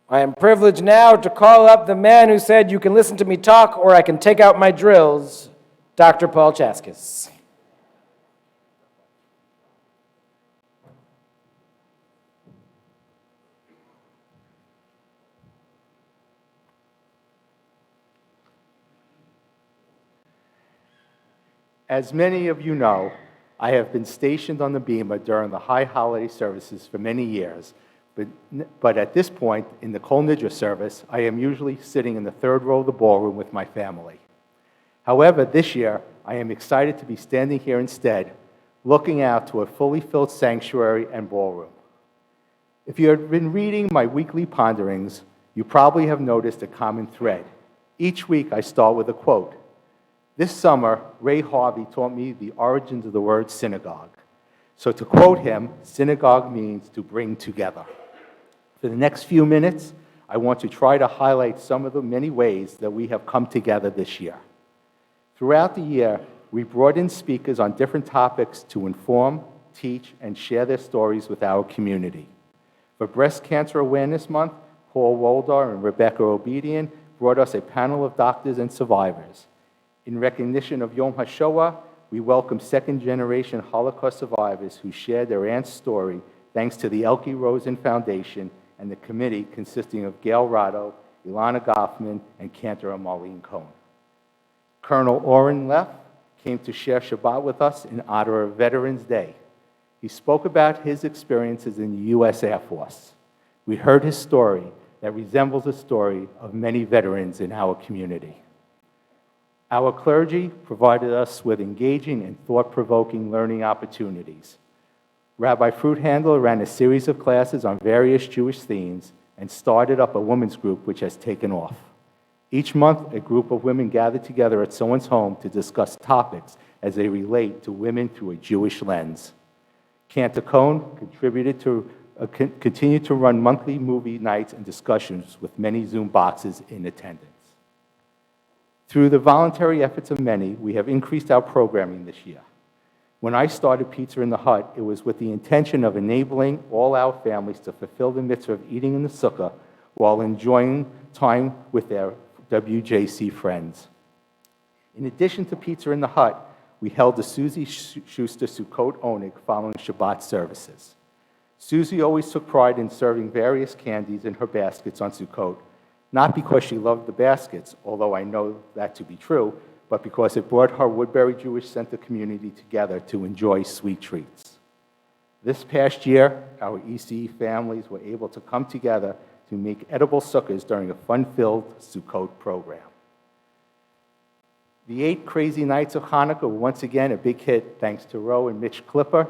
I am privileged now to call up the man who said, "You can listen to me talk or I can take out my drills," Dr. Paul Chaskes. As many of you know, I have been stationed on the Beamer during the high holiday services for many years, but at this point in the Nidre service, I am usually sitting in the third row of the ballroom with my family. However, this year, I am excited to be standing here instead, looking out to a fully filled sanctuary and ballroom. If you have been reading my weekly ponderings, you probably have noticed a common thread. Each week, I start with a quote. This summer, Ray Harvey taught me the origins of the word synagogue. So to quote him, synagogue means to bring together. For the next few minutes, I want to try to highlight some of the many ways that we have come together this year. Throughout the year, we brought in speakers on different topics to inform, teach, and share their stories with our community. For Breast Cancer Awareness Month, Paul Woldar and Rebecca Obedian brought us a panel of doctors and survivors. In recognition of Yom HaShoah, we welcome second-generation Holocaust survivors who shared their aunt's story thanks to the Elke Rosen Foundation and the committee consisting of Gail Rado, Ilana Goffman, and Cantor Marlene Cohn. Colonel Oren Leff came to share Shabbat with us in honor of Veterans Day. He spoke about his experiences in the U.S. Air Force. We heard his story that resembles the story of many veterans in our community. Our clergy provided us with engaging and thought-provoking learning opportunities. Rabbi Fruithandler ran a series of classes on various Jewish themes and started up a women's group which has taken off. Each month, a group of women gathered together at someone's home to discuss topics as they relate to women through a Jewish lens. Cantor Cohn continued to run monthly movie nights and discussions with many Zoom boxes in attendance. Through the voluntary efforts of many, we have increased our programming this year. When I started Pizza in the Hut, it was with the intention of enabling all our families to fulfill the mitzvah of eating in the sukkah while enjoying time with their WJC friends. In addition to Pizza in the Hut, we held the Susie Schuster Sukkot Oneg following Shabbat services. Susie always took pride in serving various candies in her baskets on Sukkot, not because she loved the baskets, although I know that to be true, but because it brought her Woodbury Jewish Center community together to enjoy sweet treats. This past year, our ECE families were able to come together to make edible sukkahs during a fun-filled Sukkot program. The 8 crazy nights of Hanukkah were once again a big hit thanks to Roe and Mitch Clipper,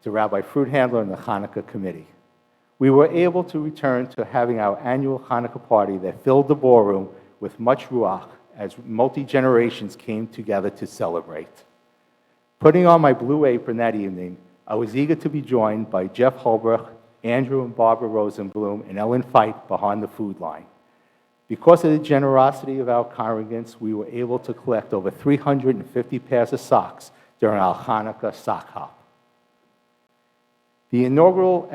to Rabbi Fruithandler and the Hanukkah committee. We were able to return to having our annual Hanukkah party that filled the ballroom with much ruach as multi-generations came together to celebrate. Putting on my blue apron that evening, I was eager to be joined by Jeff Holbrook, Andrew and Barbara Rosenblum, and Ellen Feit behind the food line. Because of the generosity of our congregants, we were able to collect over 350 pairs of socks during our Hanukkah sock hop. The inaugural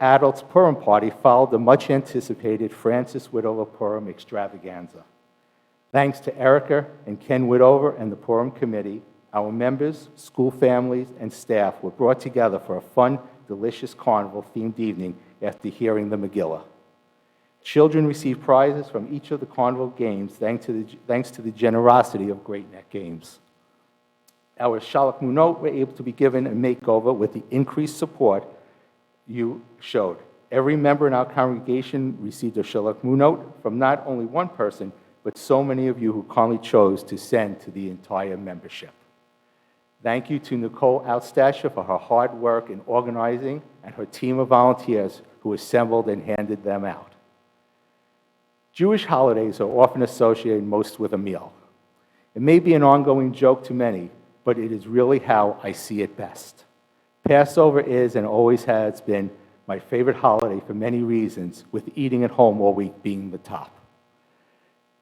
Adults Purim Party followed the much-anticipated Francis Widover Purim extravaganza. Thanks to Erica and Ken Widover and the Purim Committee, our members, school families, and staff were brought together for a fun, delicious carnival-themed evening after hearing the Megillah. Children received prizes from each of the carnival games thanks to the generosity of Great Neck Games. Our Shalach Munot were able to be given a makeover with the increased support you showed. Every member in our congregation received a Shalach Munot from not only one person, but so many of you who kindly chose to send to the entire membership. Thank you to Nicole Outstasher for her hard work in organizing and her team of volunteers who assembled and handed them out. Jewish holidays are often associated most with a meal. It may be an ongoing joke to many, but it is really how I see it best. Passover is and always has been my favorite holiday for many reasons, with eating at home all week being the top.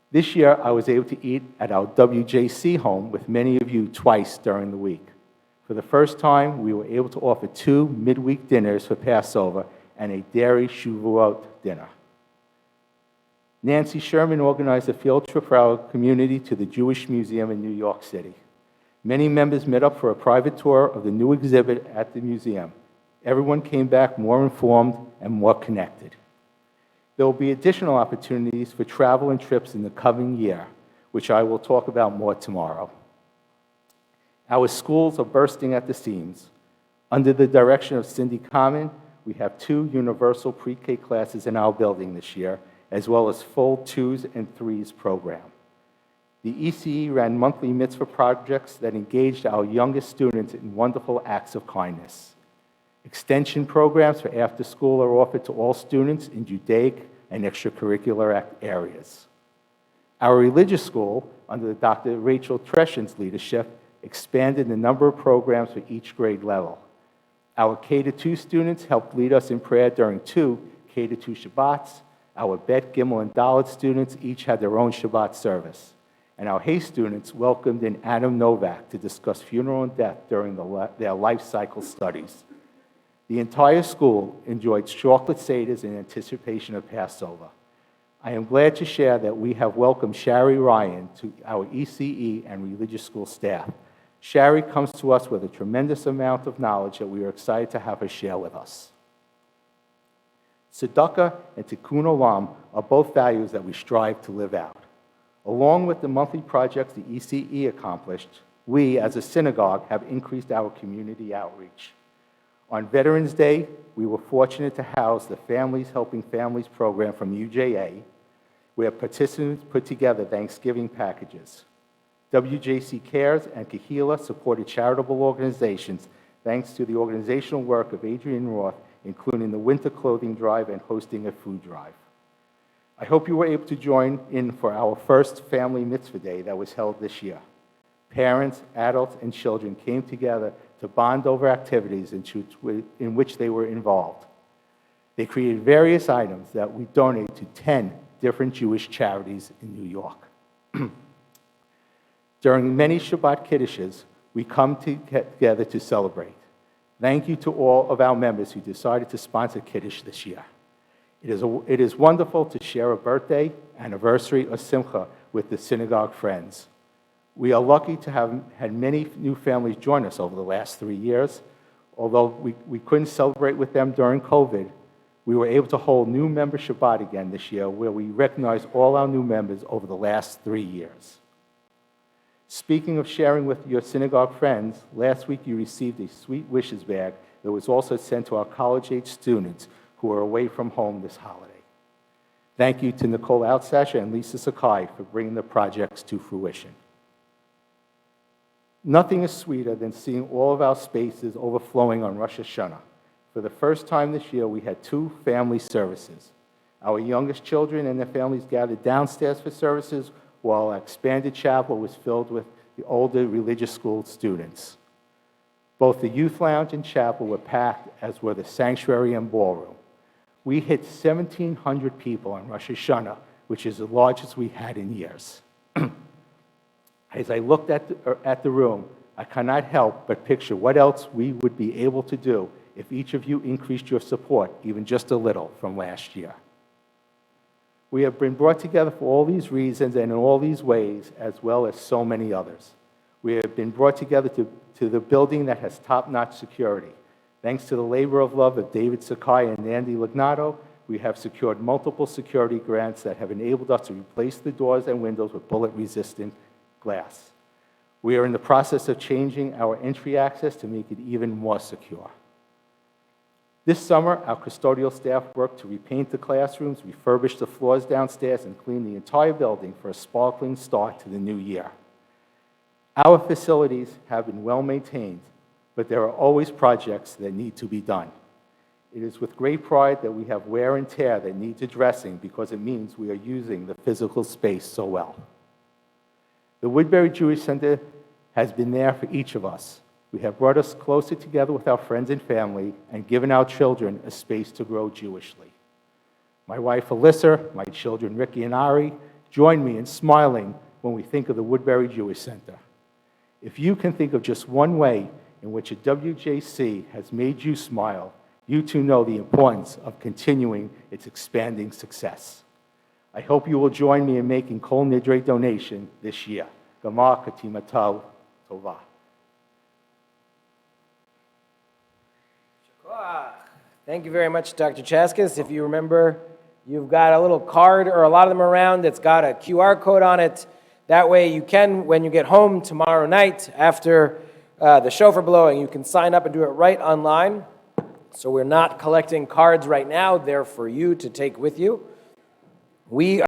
This year, I was able to eat at our WJC home with many of you twice during the week. For the first time, we were able to offer 2 midweek dinners for Passover and a dairy Shavuot dinner. Nancy Sherman organized a field trip for our community to the Jewish Museum in New York City. Many members met up for a private tour of the new exhibit at the museum. Everyone came back more informed and more connected. There will be additional opportunities for travel and trips in the coming year, which I will talk about more tomorrow. Our schools are bursting at the seams. Under the direction of Cindy Common, we have 2 universal pre-K classes in our building this year, as well as full 2s and 3s program. The ECE ran monthly mitzvah projects that engaged our youngest students in wonderful acts of kindness. Extension programs for after school are offered to all students in Judaic and extracurricular areas. Our religious school, under Dr. Rachel Treshin's leadership, expanded the number of programs for each grade level. Our K-2 students helped lead us in prayer during 2 K-2 Shabbats. Our Bet, Gimel, and Dalet students each had their own Shabbat service. And our Hay students welcomed in Adam Novak to discuss funeral and death during their life cycle studies. The entire school enjoyed chocolate seders in anticipation of Passover. I am glad to share that we have welcomed Shari Ryan to our ECE and religious school staff. Shari comes to us with a tremendous amount of knowledge that we are excited to have her share with us. Tzedakah and Tikkun Olam are both values that we strive to live out. Along with the monthly projects the ECE accomplished, we, as a synagogue, have increased our community outreach. On Veterans Day, we were fortunate to house the Families Helping Families program from UJA, where participants put together Thanksgiving packages. WJC Cares and Kahila supported charitable organizations thanks to the organizational work of Adrian Roth, including the winter clothing drive and hosting a food drive. I hope you were able to join in for our first Family Mitzvah Day that was held this year. Parents, adults, and children came together to bond over activities in which they were involved. They created various items that we donated to 10 different Jewish charities in New York. During many Shabbat Kiddushes, we come together to celebrate. Thank you to all of our members who decided to sponsor Kiddush this year. It is wonderful to share a birthday, anniversary, or simcha with the synagogue friends. We are lucky to have had many new families join us over the last 3 years. Although we couldn't celebrate with them during COVID, we were able to hold new member Shabbat again this year, where we recognize all our new members over the last 3 years. Speaking of sharing with your synagogue friends, last week you received a Sweet Wishes bag that was also sent to our college-age students who are away from home this holiday. Thank you to Nicole Altsasher and Lisa Sakai for bringing the projects to fruition. Nothing is sweeter than seeing all of our spaces overflowing on Rosh Hashanah. For the first time this year, we had 2 family services. Our youngest children and their families gathered downstairs for services, while our expanded chapel was filled with the older religious school students. Both the youth lounge and chapel were packed, as were the sanctuary and ballroom. We hit 1,700 people on Rosh Hashanah, which is the largest we had in years. As I looked at the room, I cannot help but picture what else we would be able to do if each of you increased your support, even just a little, from last year. We have been brought together for all these reasons and in all these ways, as well as so many others. We have been brought together to the building that has top-notch security. Thanks to the labor of love of David Sakai and Andy Lignato, we have secured multiple security grants that have enabled us to replace the doors and windows with bullet-resistant glass. We are in the process of changing our entry access to make it even more secure. This summer, our custodial staff worked to repaint the classrooms, refurbish the floors downstairs, and clean the entire building for a sparkling start to the new year. Our facilities have been well maintained, but there are always projects that need to be done. It is with great pride that we have wear and tear that needs addressing because it means we are using the physical space so well. The Woodbury Jewish Center has been there for each of us. We have brought us closer together with our friends and family and given our children a space to grow Jewishly. My wife, Alyssa, my children, Ricky and Ari, join me in smiling when we think of the Woodbury Jewish Center. If you can think of just one way in which a WJC has made you smile, you too know the importance of continuing its expanding success. I hope you will join me in making Kol Nidre donation this year. Gamar Katimato Tova. Thank you very much, Dr. Chaskes. If you remember, you've got a little card, or a lot of them around, that's got a QR code on it. That way you can, when you get home tomorrow night after the shofar blowing, you can sign up and do it right online. So we're not collecting cards right now. They're for you to take with you. We